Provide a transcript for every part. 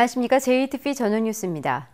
안녕하십니까. JTBC 저녁 뉴스입니다.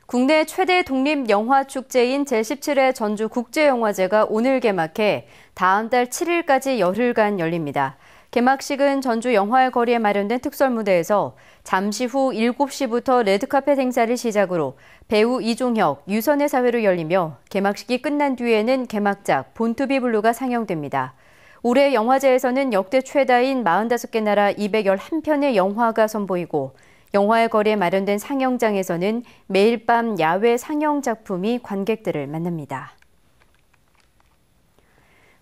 국내 최대 독립영화축제인 제17회 전주국제영화제가 오늘 개막해 다음 달 7일까지 열흘간 열립니다. 개막식은 전주 영화의 거리에 마련된 특설무대에서 잠시 후 7시부터 레드카펫 행사를 시작으로 배우 이종혁, 유선의 사회로 열리며 개막식이 끝난 뒤에는 개막작 본투비블루가 상영됩니다. 올해 영화제에서는 역대 최다인 45개 나라 211편의 영화가 선보이고 영화의 거리에 마련된 상영장에서는 매일 밤 야외 상영 작품이 관객들을 만납니다.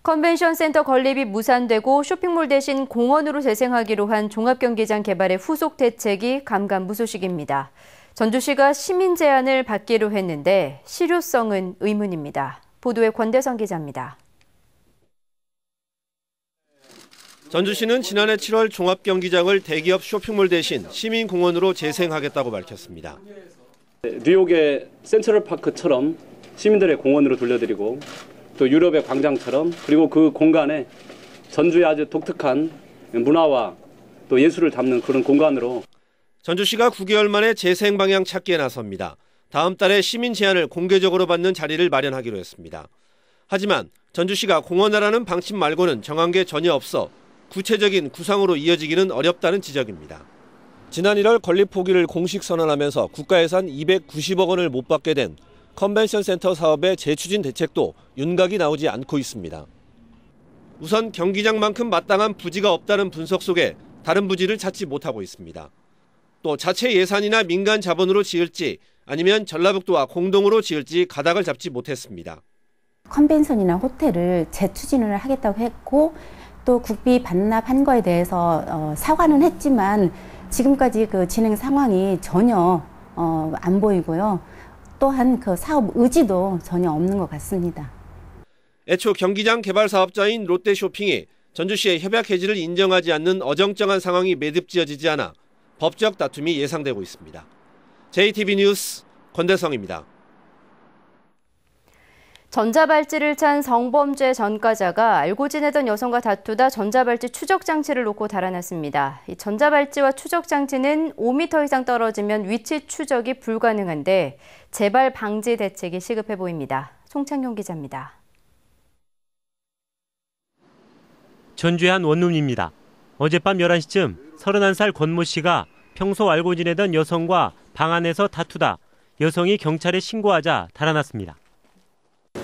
컨벤션 센터 건립이 무산되고 쇼핑몰 대신 공원으로 재생하기로 한 종합경기장 개발의 후속 대책이 감감무소식입니다. 전주시가 시민 제안을 받기로 했는데 실효성은 의문입니다. 보도에 권대성 기자입니다. 전주시는 지난해 7월 종합경기장을 대기업 쇼핑몰 대신 시민공원으로 재생하겠다고 밝혔습니다. 뉴욕의 센트럴파크처럼 시민들의 공원으로 돌려드리고 또 유럽의 광장처럼 그리고 그 공간에 전주의 아주 독특한 문화와 또 예술을 담는 그런 공간으로 전주시가 9개월 만에 재생 방향 찾기에 나섭니다. 다음 달에 시민 제안을 공개적으로 받는 자리를 마련하기로 했습니다. 하지만 전주시가 공원화라는 방침 말고는 정한 게 전혀 없어 구체적인 구상으로 이어지기는 어렵다는 지적입니다. 지난 1월 건립 포기를 공식 선언하면서 국가 예산 290억 원을 못 받게 된 컨벤션 센터 사업의 재추진 대책도 윤곽이 나오지 않고 있습니다. 우선 경기장만큼 마땅한 부지가 없다는 분석 속에 다른 부지를 찾지 못하고 있습니다. 또 자체 예산이나 민간 자본으로 지을지 아니면 전라북도와 공동으로 지을지 가닥을 잡지 못했습니다. 컨벤션이나 호텔을 재추진을 하겠다고 했고 또 국비 반납한 거에 대해서 사과는 했지만 지금까지 그 진행 상황이 전혀 안 보이고요. 또한 그 사업 의지도 전혀 없는 것 같습니다. 애초 경기장 개발 사업자인 롯데쇼핑이 전주시의 협약 해지를 인정하지 않는 어정쩡한 상황이 매듭지어지지 않아 법적 다툼이 예상되고 있습니다. JTBC 뉴스 권대성입니다. 전자발찌를 찬 성범죄 전과자가 알고 지내던 여성과 다투다 전자발찌 추적장치를 놓고 달아났습니다. 이 전자발찌와 추적장치는 5m 이상 떨어지면 위치 추적이 불가능한데 재발 방지 대책이 시급해 보입니다. 송창용 기자입니다. 전주의 한 원룸입니다. 어젯밤 11시쯤 31살 권모 씨가 평소 알고 지내던 여성과 방 안에서 다투다 여성이 경찰에 신고하자 달아났습니다.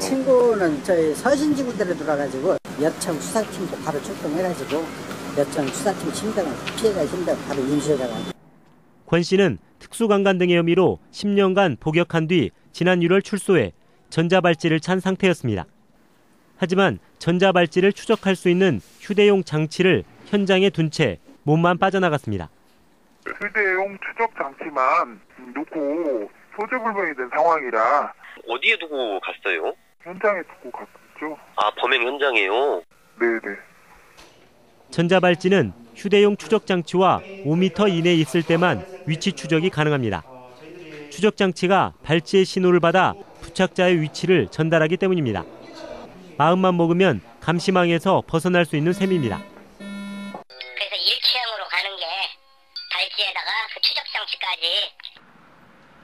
친구는 저희 서신지구대로 돌아가지고 여청 수사팀도 바로 출동해가지고 여청 수사팀 신병을 피해가 신병 바로 인수해다가. 권 씨는 특수강간 등의 혐의로 10년간 복역한 뒤 지난 1월 출소해 전자발찌를 찬 상태였습니다. 하지만 전자발찌를 추적할 수 있는 휴대용 장치를 현장에 둔 채 몸만 빠져나갔습니다. 휴대용 추적 장치만 놓고 소지불명이 된 상황이라. 어디에 두고 갔어요? 현장에 두고 갔죠. 아, 범행 현장에요? 네네. 전자발찌는 휴대용 추적장치와 5m 이내에 있을 때만 위치 추적이 가능합니다. 추적장치가 발찌의 신호를 받아 부착자의 위치를 전달하기 때문입니다. 마음만 먹으면 감시망에서 벗어날 수 있는 셈입니다. 그래서 일체형으로 가는 게 발찌에다가 그 추적장치까지.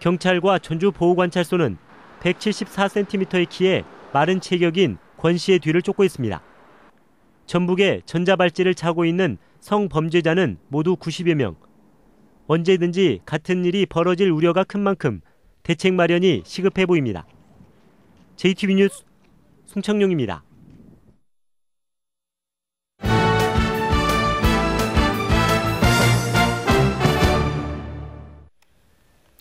경찰과 전주보호관찰소는 174cm의 키에 마른 체격인 권 씨의 뒤를 쫓고 있습니다. 전북에 전자발찌를 차고 있는 성범죄자는 모두 90여 명. 언제든지 같은 일이 벌어질 우려가 큰 만큼 대책 마련이 시급해 보입니다. JTBC 뉴스 송창용입니다.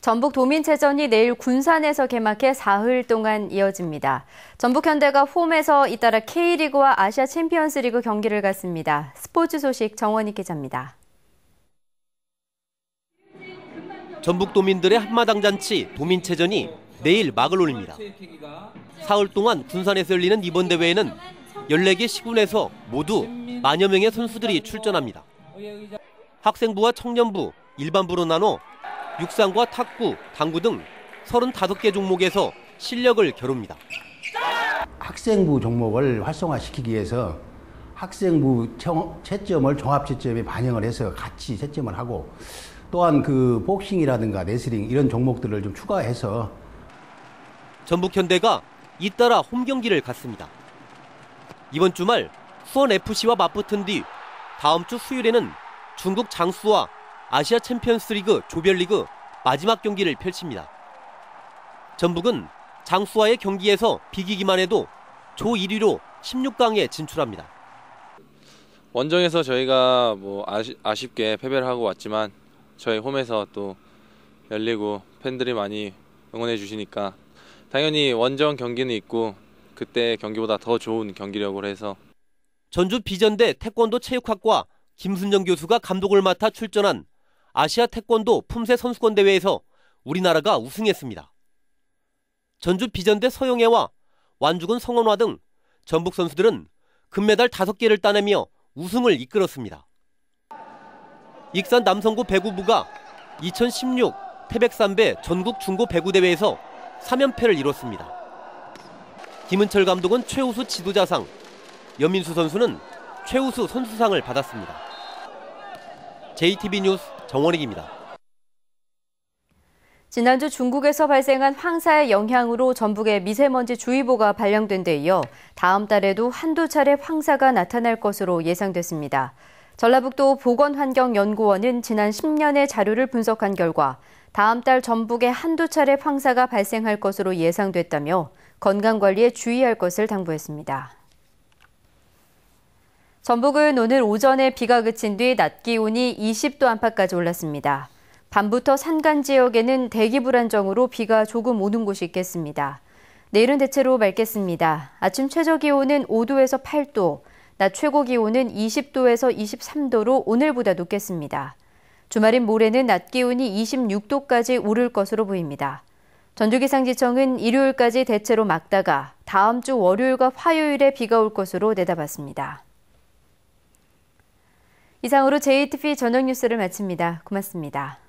전북도민체전이 내일 군산에서 개막해 사흘 동안 이어집니다. 전북현대가 홈에서 잇따라 K리그와 아시아 챔피언스리그 경기를 갖습니다. 스포츠 소식 정원희 기자입니다. 전북도민들의 한마당 잔치 도민체전이 내일 막을 올립니다. 사흘 동안 군산에서 열리는 이번 대회에는 14개 시군에서 모두 만여 명의 선수들이 출전합니다. 학생부와 청년부, 일반부로 나눠 육상과 탁구, 당구 등 35개 종목에서 실력을 겨룹니다. 학생부 종목을 활성화시키기 위해서 학생부 채점을 종합채점에 반영을 해서 같이 채점을 하고 또한 그 복싱이라든가 레슬링 이런 종목들을 좀 추가해서 전북현대가 잇따라 홈 경기를 갖습니다. 이번 주말 수원FC와 맞붙은 뒤 다음 주 수요일에는 중국 장수와 아시아 챔피언스리그 조별리그 마지막 경기를 펼칩니다. 전북은 장수와의 경기에서 비기기만 해도 조 1위로 16강에 진출합니다. 원정에서 저희가 아쉽게 패배를 하고 왔지만 저희 홈에서 또 열리고 팬들이 많이 응원해 주시니까 당연히 원정 경기는 있고 그때 경기보다 더 좋은 경기력을 해서 전주 비전대 태권도 체육학과 김순정 교수가 감독을 맡아 출전한 아시아 태권도 품새 선수권 대회에서 우리나라가 우승했습니다. 전주 비전대 서영애와 완주군 성원화 등 전북 선수들은 금메달 5개를 따내며 우승을 이끌었습니다. 익산 남성고 배구부가 2016 태백산배 전국 중고 배구대회에서 3연패를 이뤘습니다. 김은철 감독은 최우수 지도자상, 연민수 선수는 최우수 선수상을 받았습니다. JTB 뉴스 정원익입니다. 지난주 중국에서 발생한 황사의 영향으로 전북에 미세먼지 주의보가 발령된 데 이어 다음 달에도 한두 차례 황사가 나타날 것으로 예상됐습니다. 전라북도 보건환경연구원은 지난 10년의 자료를 분석한 결과 다음 달 전북에 한두 차례 황사가 발생할 것으로 예상됐다며 건강관리에 주의할 것을 당부했습니다. 전북은 오늘 오전에 비가 그친 뒤 낮 기온이 20도 안팎까지 올랐습니다. 밤부터 산간 지역에는 대기 불안정으로 비가 조금 오는 곳이 있겠습니다. 내일은 대체로 맑겠습니다. 아침 최저 기온은 5도에서 8도, 낮 최고 기온은 20도에서 23도로 오늘보다 높겠습니다. 주말인 모레는 낮 기온이 26도까지 오를 것으로 보입니다. 전주기상지청은 일요일까지 대체로 맑다가 다음 주 월요일과 화요일에 비가 올 것으로 내다봤습니다. 이상으로 JTB 저녁 뉴스를 마칩니다. 고맙습니다.